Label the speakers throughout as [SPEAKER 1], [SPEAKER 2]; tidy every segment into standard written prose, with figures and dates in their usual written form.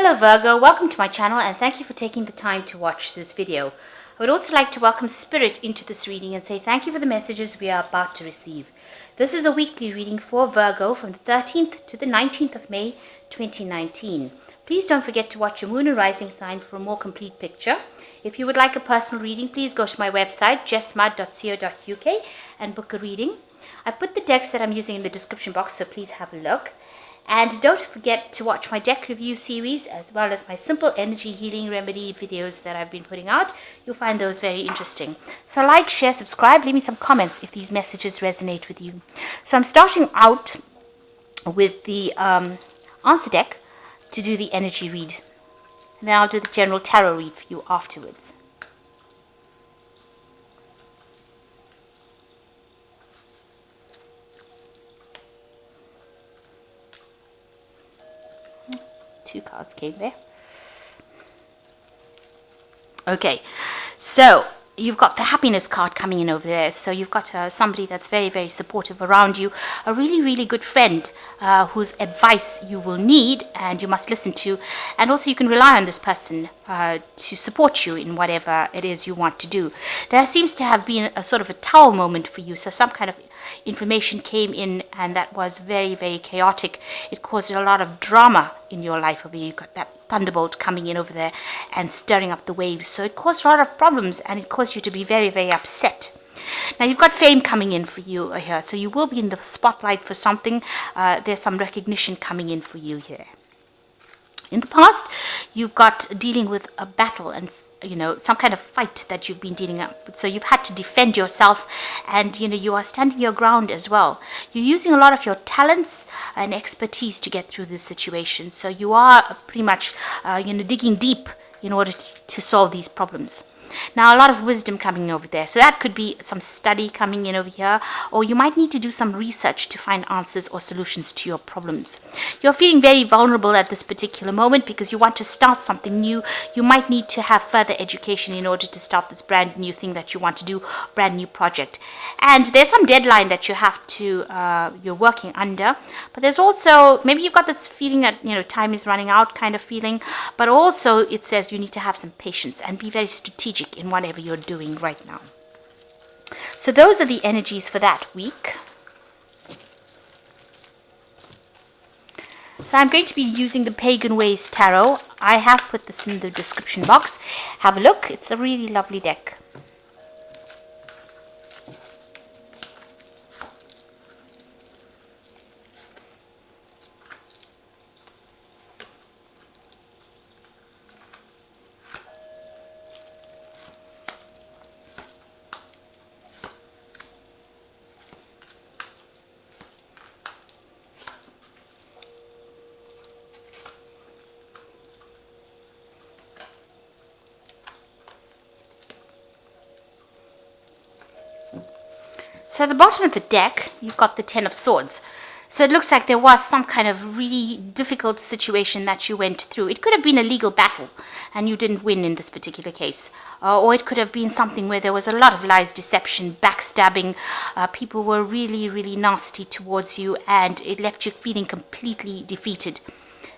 [SPEAKER 1] Hello Virgo, welcome to my channel and thank you for taking the time to watch this video. I would also like to welcome Spirit into this reading and say thank you for the messages we are about to receive. This is a weekly reading for Virgo from the 13th to the 19th of May 2019. Please don't forget to watch your moon and rising sign for a more complete picture. If you would like a personal reading, please go to my website jessmud.co.uk and book a reading. I put the decks that I'm using in the description box, so please have a look. And don't forget to watch my deck review series as well as my simple energy healing remedy videos that I've been putting out. You'll find those very interesting. So like, share, subscribe, leave me some comments if these messages resonate with you. So I'm starting out with the answer deck to do the energy read. And then I'll do the general tarot read for you afterwards. Two cards came there. Okay, so you've got the happiness card coming in over there. So you've got somebody that's very, very supportive around you, a really, really good friend whose advice you will need and you must listen to. And also you can rely on this person to support you in whatever it is you want to do. There seems to have been a sort of a tower moment for you. So some kind of information came in and that was very, very chaotic. It caused a lot of drama in your life over here. You've got that thunderbolt coming in over there and stirring up the waves. So it caused a lot of problems and it caused you to be very, very upset. Now you've got fame coming in for you here. So you will be in the spotlight for something. There's some recognition coming in for you here. In the past, you've got dealing with a battle and some kind of fight that you've been dealing with. So you've had to defend yourself and, you are standing your ground as well. You're using a lot of your talents and expertise to get through this situation. So you are pretty much, digging deep in order to solve these problems. Now, a lot of wisdom coming over there. So that could be some study coming in over here, or you might need to do some research to find answers or solutions to your problems. You're feeling very vulnerable at this particular moment because you want to start something new. You might need to have further education in order to start this brand new thing that you want to do, brand new project. And there's some deadline that you have to, you're working under. But there's also, maybe you've got this feeling that, time is running out kind of feeling. But also it says you need to have some patience and be very strategic in whatever you're doing right now. So those are the energies for that week. So I'm going to be using the Pagan Ways Tarot. I have put this in the description box. Have a look. It's a really lovely deck. So at the bottom of the deck, you've got the Ten of Swords. So it looks like there was some kind of really difficult situation that you went through. It could have been a legal battle and you didn't win in this particular case. Or it could have been something where there was a lot of lies, deception, backstabbing. People were really, really nasty towards you and it left you feeling completely defeated.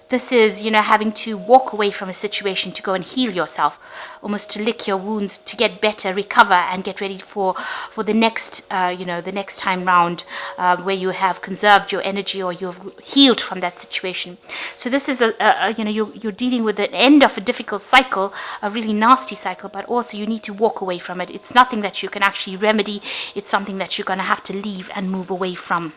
[SPEAKER 1] This is, having to walk away from a situation to go and heal yourself, almost to lick your wounds, to get better, recover, and get ready for the next, the next time round where you have conserved your energy or you've healed from that situation. So this is you're dealing with the end of a difficult cycle, a really nasty cycle, but also you need to walk away from it. It's nothing that you can actually remedy. It's something that you're going to have to leave and move away from.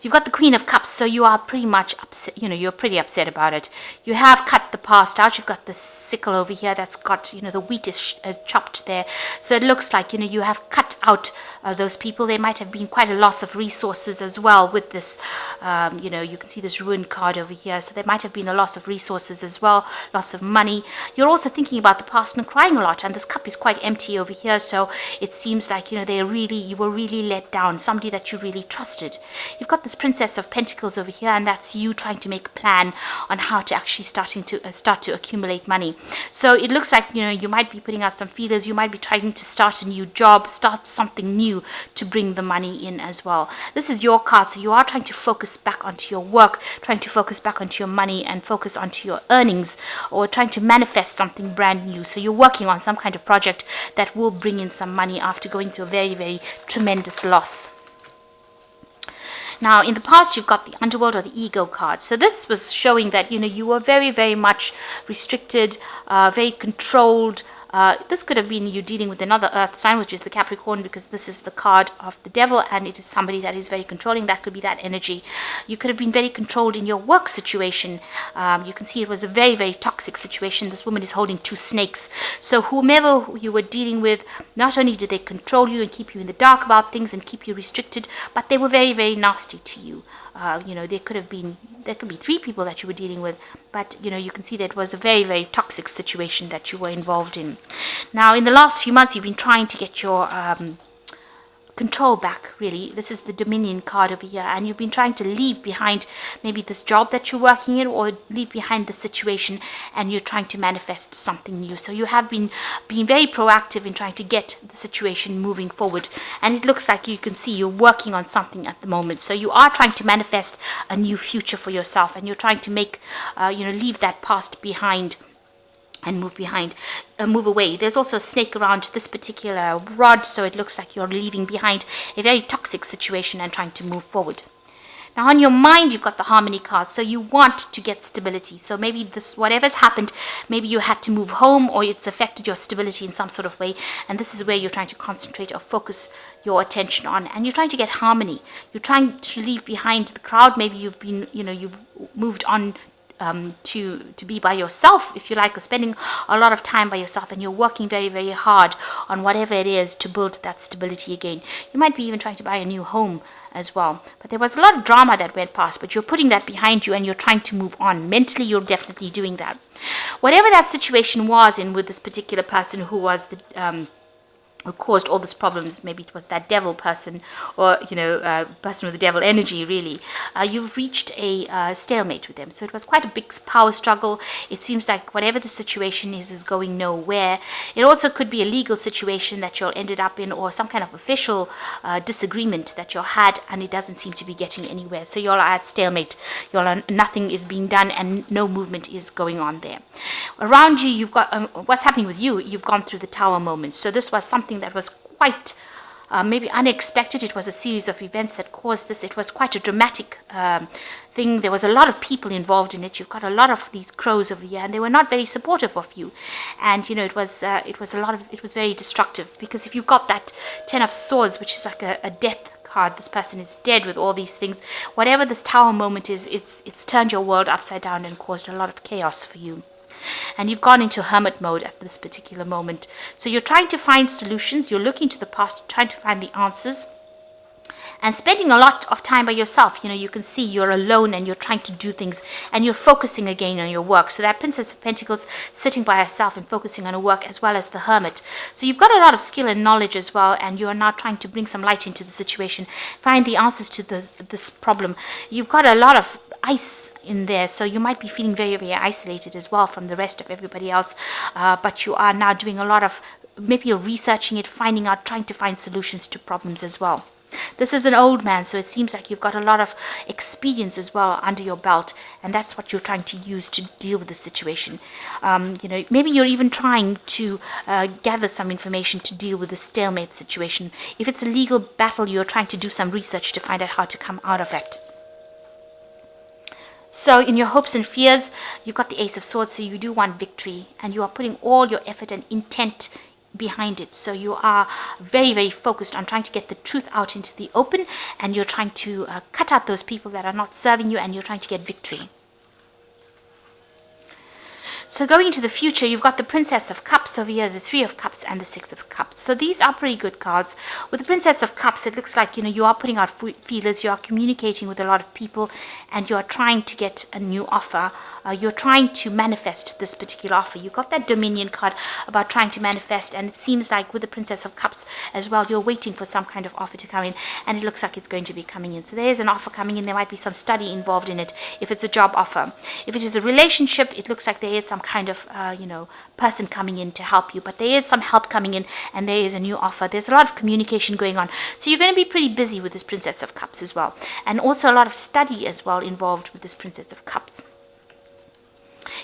[SPEAKER 1] You've got the Queen of Cups, so you are pretty much upset, you're pretty upset about it. You have cut the past out. You've got the sickle over here that's got, the wheat is chopped there. So it looks like, you have cut out those people. There might have been quite a loss of resources as well with this, you can see this ruined card over here. So there might have been a loss of resources as well, loss of money. You're also thinking about the past and crying a lot, and this cup is quite empty over here. So it seems like, you were really let down, somebody that you really trusted. You've got this Princess of Pentacles over here, and that's you trying to make a plan on how to actually start to accumulate money. So it looks like you might be putting out some feelers. You might be trying to start a new job, start something new to bring the money in as well. This is your card, so you are trying to focus back onto your work, trying to focus back onto your money and focus onto your earnings, or trying to manifest something brand new. So you're working on some kind of project that will bring in some money after going through a very, very tremendous loss. Now, in the past, you've got the underworld or the ego card. So this was showing that, you were very, very much restricted, very controlled. This could have been you dealing with another earth sign, which is the Capricorn, because this is the card of the devil, and it is somebody that is very controlling. That could be that energy. You could have been very controlled in your work situation. You can see it was a very, very toxic situation. This woman is holding 2 snakes. So whomever you were dealing with, not only did they control you and keep you in the dark about things and keep you restricted, but they were very, very nasty to you. There could be 3 people that you were dealing with, but you can see that it was a very, very toxic situation that you were involved in. Now, in the last few months, you've been trying to get your control back, really. This is the Dominion card over here, and you've been trying to leave behind maybe this job that you're working in, or leave behind the situation, and you're trying to manifest something new. So you have been being very proactive in trying to get the situation moving forward, and it looks like you can see you're working on something at the moment. So you are trying to manifest a new future for yourself, and you're trying to make leave that past behind and move away. There's also a snake around this particular rod, so it looks like you're leaving behind a very toxic situation and trying to move forward. Now, on your mind, you've got the Harmony card, so you want to get stability. So maybe whatever's happened, maybe you had to move home, or it's affected your stability in some sort of way, and this is where you're trying to concentrate or focus your attention on, and you're trying to get harmony. You're trying to leave behind the crowd. Maybe you've moved on to be by yourself, if you like, or spending a lot of time by yourself, and you're working very, very hard on whatever it is to build that stability again. You might be even trying to buy a new home as well, but there was a lot of drama that went past, but you're putting that behind you and you're trying to move on. Mentally, you're definitely doing that. Whatever that situation was in with this particular person who was the who caused all these problems, maybe it was that devil person, or person with the devil energy, really, you've reached a stalemate with them. So it was quite a big power struggle. It seems like whatever the situation is going nowhere. It also could be a legal situation that you'll ended up in, or some kind of official disagreement that you had, and it doesn't seem to be getting anywhere. So you're at stalemate. Nothing is being done, and no movement is going on there. Around you, you've got what's happening with you. You've gone through the Tower moment. So this was something that was quite maybe unexpected. It was a series of events that caused this. It was quite a dramatic thing. There was a lot of people involved in it. You've got a lot of these crows over here, and they were not very supportive of you. And it was very destructive, because if you've got that 10 of Swords, which is like a death card, this person is dead with all these things. Whatever this Tower moment is, it's turned your world upside down and caused a lot of chaos for you. And you've gone into hermit mode at this particular moment. So you're trying to find solutions. You're looking to the past, trying to find the answers, and spending a lot of time by yourself. You can see you're alone, and you're trying to do things, and you're focusing again on your work. So that Princess of Pentacles sitting by herself and focusing on her work, as well as the Hermit. So you've got a lot of skill and knowledge as well, and you are now trying to bring some light into the situation, find the answers to this problem. You've got a lot of ice in there, so you might be feeling very, very isolated as well from the rest of everybody else, but you are now doing a lot of, maybe you're researching it, finding out, trying to find solutions to problems as well. This is an old man, so it seems like you've got a lot of experience as well under your belt, and that's what you're trying to use to deal with the situation. Maybe you're even trying to gather some information to deal with the stalemate situation. If it's a legal battle, you're trying to do some research to find out how to come out of it. So in your hopes and fears, you've got the Ace of Swords, so you do want victory, and you are putting all your effort and intent behind it. So you are very, very focused on trying to get the truth out into the open, and you're trying to cut out those people that are not serving you, and you're trying to get victory. So going into the future, you've got the Princess of Cups over here, the Three of Cups, and the Six of Cups. So these are pretty good cards. With the Princess of Cups, it looks like, you are putting out feelers, you are communicating with a lot of people, and you are trying to get a new offer. You're trying to manifest this particular offer. You've got that Dominion card about trying to manifest, and it seems like with the Princess of Cups as well, you're waiting for some kind of offer to come in, and it looks like it's going to be coming in. So there's an offer coming in. There might be some study involved in it if it's a job offer. If it is a relationship, it looks like there is some some kind of, person coming in to help you. But there is some help coming in, and there is a new offer. There's a lot of communication going on. So you're going to be pretty busy with this Princess of Cups as well. And also a lot of study as well involved with this Princess of Cups.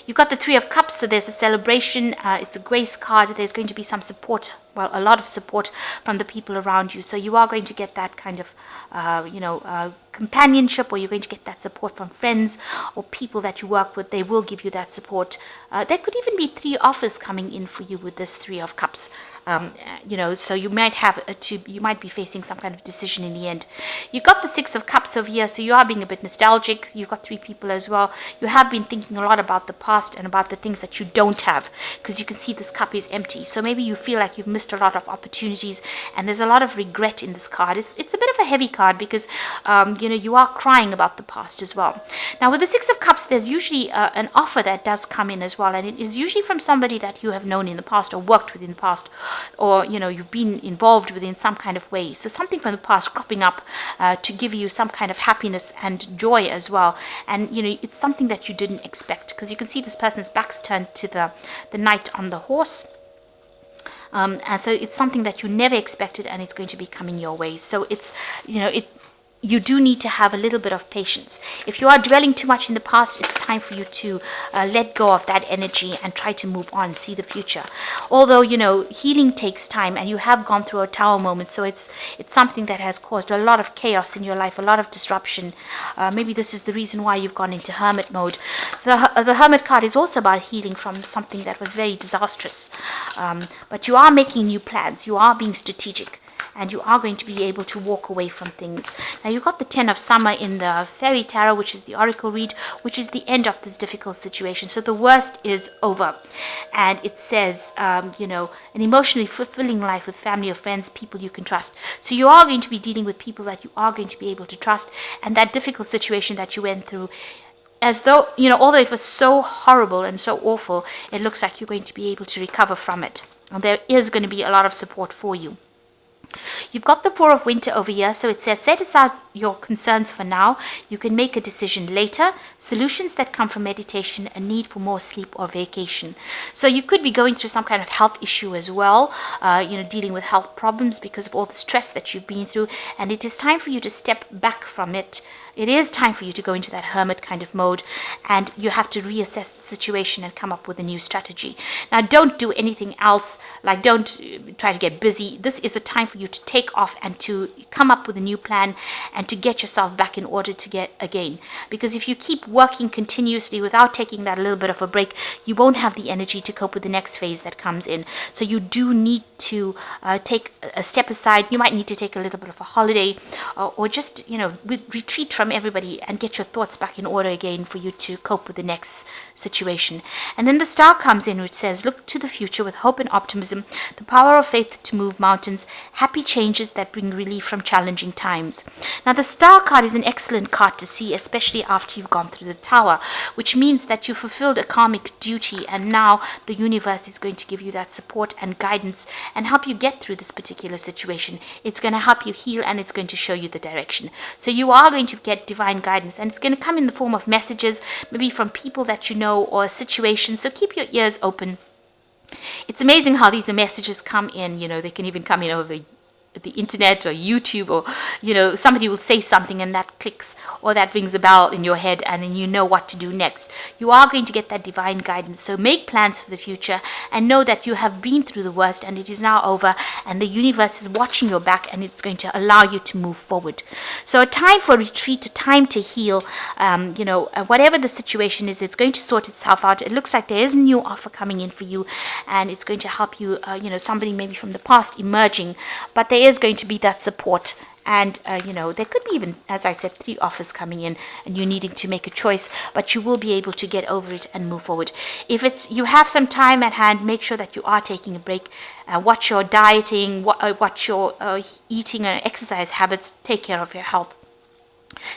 [SPEAKER 1] You've got the Three of Cups, so there's a celebration. It's a grace card. There's going to be some support, well, a lot of support from the people around you. So you are going to get that kind of, companionship, or you're going to get that support from friends or people that you work with. They will give you that support. There could even be 3 offers coming in for you with this Three of Cups. So you might be facing some kind of decision in the end. You've got the Six of Cups over here, so you are being a bit nostalgic. You've got 3 people as well. You have been thinking a lot about the past and about the things that you don't have, because you can see this cup is empty. So maybe you feel like you've missed a lot of opportunities, and there's a lot of regret in this card. It's a bit of a heavy card because, you are crying about the past as well. Now, with the Six of Cups, there's usually an offer that does come in as well, and it is usually from somebody that you have known in the past or worked with in the past, or you've been involved with in some kind of way. So something from the past cropping up to give you some kind of happiness and joy as well. And it's something that you didn't expect, because you can see this person's back's turned to the knight on the horse. And so it's something that you never expected, and it's going to be coming your way. So it's you do need to have a little bit of patience. If you are dwelling too much in the past, it's time for you to let go of that energy and try to move on, see the future. Although, healing takes time, and you have gone through a tower moment, so it's something that has caused a lot of chaos in your life, a lot of disruption. Maybe this is the reason why you've gone into hermit mode. The Hermit card is also about healing from something that was very disastrous. But you are making new plans. You are being strategic, and you are going to be able to walk away from things. Now, you've got the Ten of Summer in the Fairy Tarot, which is the Oracle read, which is the end of this difficult situation. So the worst is over. And it says, an emotionally fulfilling life with family or friends, people you can trust. So you are going to be dealing with people that you are going to be able to trust. And that difficult situation that you went through, as though, although it was so horrible and so awful, it looks like you're going to be able to recover from it. And there is going to be a lot of support for you. You've got the Four of Winter over here, so it says set aside your concerns for now. You can make a decision later. Solutions that come from meditation, a need for more sleep or vacation. So you could be going through some kind of health issue as well, dealing with health problems because of all the stress that you've been through, and it is time for you to step back from it. It is time for you to go into that hermit kind of mode, and you have to reassess the situation and come up with a new strategy. Now, don't do anything else, like don't try to get busy. This is a time for you to take off and to come up with a new plan and to get yourself back in order to get again. Because if you keep working continuously without taking that little bit of a break, you won't have the energy to cope with the next phase that comes in. So you do need to take a step aside. You might need to take a little bit of a holiday, or just, retreat from everybody and get your thoughts back in order again for you to cope with the next situation. And then the Star comes in, which says, look to the future with hope and optimism, the power of faith to move mountains, happy changes that bring relief from challenging times. Now, the Star card is an excellent card to see, especially after you've gone through the Tower, which means that you fulfilled a karmic duty, and now the universe is going to give you that support and guidance and help you get through this particular situation. It's going to help you heal, and it's going to show you the direction. So you are going to get divine guidance, and it's going to come in the form of messages, maybe from people that you know or situations. So keep your ears open. It's amazing how these messages come in. They can even come in over the internet or YouTube, or somebody will say something and that clicks or that rings a bell in your head, and then you know what to do next. You are going to get that divine guidance. So make plans for the future and know that you have been through the worst and it is now over, and the universe is watching your back, and it's going to allow you to move forward. So a time for retreat, a time to heal. Whatever the situation is, it's going to sort itself out. It looks like there is a new offer coming in for you, and it's going to help you, somebody maybe from the past emerging, but there is going to be that support. And, there could be even, as I said, 3 offers coming in and you needing to make a choice, but you will be able to get over it and move forward. If you have some time at hand, make sure that you are taking a break. Watch your dieting, watch your eating and exercise habits. Take care of your health.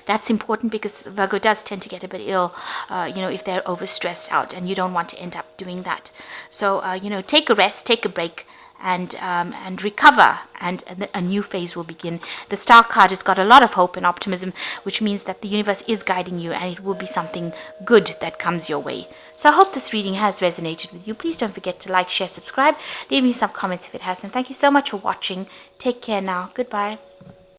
[SPEAKER 1] That's important, because Virgo does tend to get a bit ill, if they're overstressed out, and you don't want to end up doing that. So, take a rest, take a break, and recover, and a new phase will begin. The Star card has got a lot of hope and optimism, which means that the universe is guiding you, and it will be something good that comes your way. So I hope this reading has resonated with you. Please don't forget to like, share, subscribe. Leave me some comments if it has. And thank you so much for watching. Take care now. Goodbye.